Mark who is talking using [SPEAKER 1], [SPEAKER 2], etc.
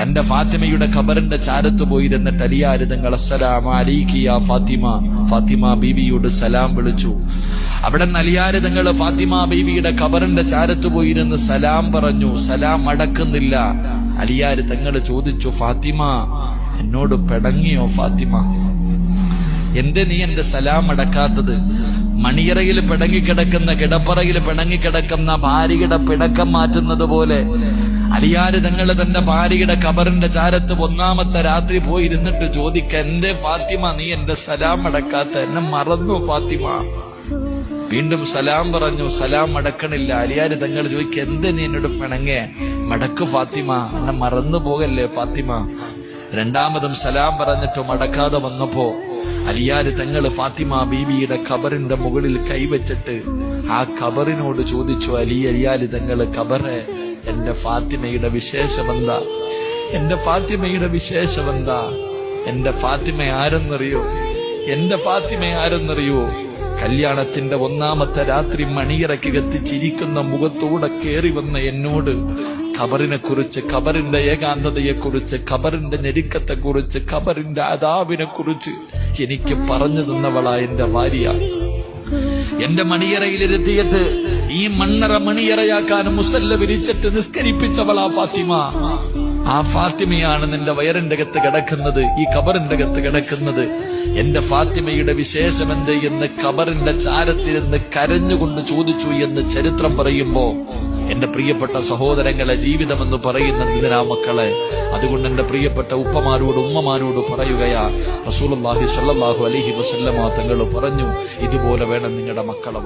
[SPEAKER 1] തന്റെ ഫാത്തിമയുടെ ഖബറിന്റെ ചാരത്ത് പോയിരുന്നിട്ട് അലിയാർ തങ്ങൾ അസ്സലാമു അലൈകി യാ ഫാത്തിമ, ഫാത്തിമ ബീവിയോട് സലാം വിളിച്ചു. അവിടെ അലിയാർ തങ്ങൾ ഫാത്തിമ ബീവിയുടെ ഖബറിന്റെ ചാരത്ത് പോയിരുന്ന് സലാം പറഞ്ഞു. സലാം അടക്കുന്നില്ല. അലിയാർ തങ്ങൾ ചോദിച്ചു, ഫാത്തിമ എന്നോട് പിണങ്ങിയോ ഫാത്തിമ? എന്തേ നീ എന്റെ സലാം അടക്കാത്തത്? മണിയറയിൽ പിണങ്ങിക്കിടക്കുന്ന, കിടപ്പറയിൽ പിണങ്ങിക്കിടക്കുന്ന ഭാര്യയുടെ പിണക്കം മാറ്റുന്നത് പോലെ അലിയാർ തങ്ങൾ തന്റെ ഭാര്യയുടെ ഖബറിന്റെ ചാരത്ത് ഒന്നാമത്തെ രാത്രി പോയിരുന്നിട്ട് ചോദിക്ക, എന്തേ ഫാത്തിമ നീ എന്റെ സലാം അടക്കാത്ത? എന്നെ മറന്നു ഫാത്തിമ? വീണ്ടും സലാം പറഞ്ഞു. സലാം അടക്കണില്ല. അലിയാർ തങ്ങൾ ചോദിക്ക, എന്തേ നീ എന്നോട് പിണങ്ങേ? മടക്ക് ഫാത്തിമ, എന്നെ മറന്നു പോകല്ലേ ഫാത്തിമ? രണ്ടാമതും സലാം പറഞ്ഞിട്ടും അടക്കാതെ വന്നപ്പോ അലിയാർ തങ്ങൾ ഫാത്തിമ ബീവിയുടെ ഖബറിന്റെ മുകളിൽ കൈവച്ചിട്ട് ആ ഖബറിനോട് ചോദിച്ചു, അലിയാർ തങ്ങൾ ഖബറെ, എന്റെ ഫാത്തിമയുടെ വിശേഷമെന്താ? എന്റെ ഫാത്തിമയുടെ വിശേഷമെന്താ? എന്റെ ഫാത്തിമ ആരെന്നറിയോ? എന്റെ ഫാത്തിമ ആരെന്നറിയോ? കല്യാണത്തിന്റെ ഒന്നാമത്തെ രാത്രി മണിയറയ്ക്ക് കത്തിച്ചിരിക്കുന്ന മുഖത്തോടെ കേറി വന്ന എന്നോട് ഖബറിനെ കുറിച്ച്, ഖബറിന്റെ ഏകാന്തതയെ കുറിച്ച്, ഖബറിന്റെ ഞെരുക്കത്തെ കുറിച്ച്, ഖബറിന്റെ അദാബിനെ കുറിച്ച് എനിക്ക് പറഞ്ഞു തന്നവളാ എന്റെ ഭാര്യ. എന്റെ മണിയറയിലിരുത്തിയിട്ട് ഈ മണ്ണറ മണിയറയാക്കാൻ മുസല്ല വിരിച്ചിട്ട് നിസ്കരിപ്പിച്ചവളാ ഫാത്തിമ. ആ ഫാത്തിമയാണ് നിന്റെ വയറിന്റെ അകത്ത് കിടക്കുന്നത്, ഈ ഖബറിന്റെ അകത്ത് കിടക്കുന്നത്. എന്റെ ഫാത്തിമയുടെ വിശേഷമെന്ത് എന്ന് ഖബറിന്റെ ചാരത്തിരുന്ന് കരഞ്ഞുകൊണ്ട് ചോദിച്ചു എന്ന് ചരിത്രം പറയുമ്പോ എന്റെ പ്രിയപ്പെട്ട സഹോദരങ്ങളെ, ജീവിതമെന്ന് പറയുന്നത് ഇതിനാ മക്കളെ. അതുകൊണ്ട് എന്റെ പ്രിയപ്പെട്ട ഉപ്പമാരോട് ഉമ്മമാരോട് പറയുകയാ, റസൂലുള്ളാഹി സ്വല്ലല്ലാഹു അലൈഹി വസല്ലമ തങ്ങൾ പറഞ്ഞു, ഇതുപോലെ വേണം നിങ്ങളുടെ മക്കളെ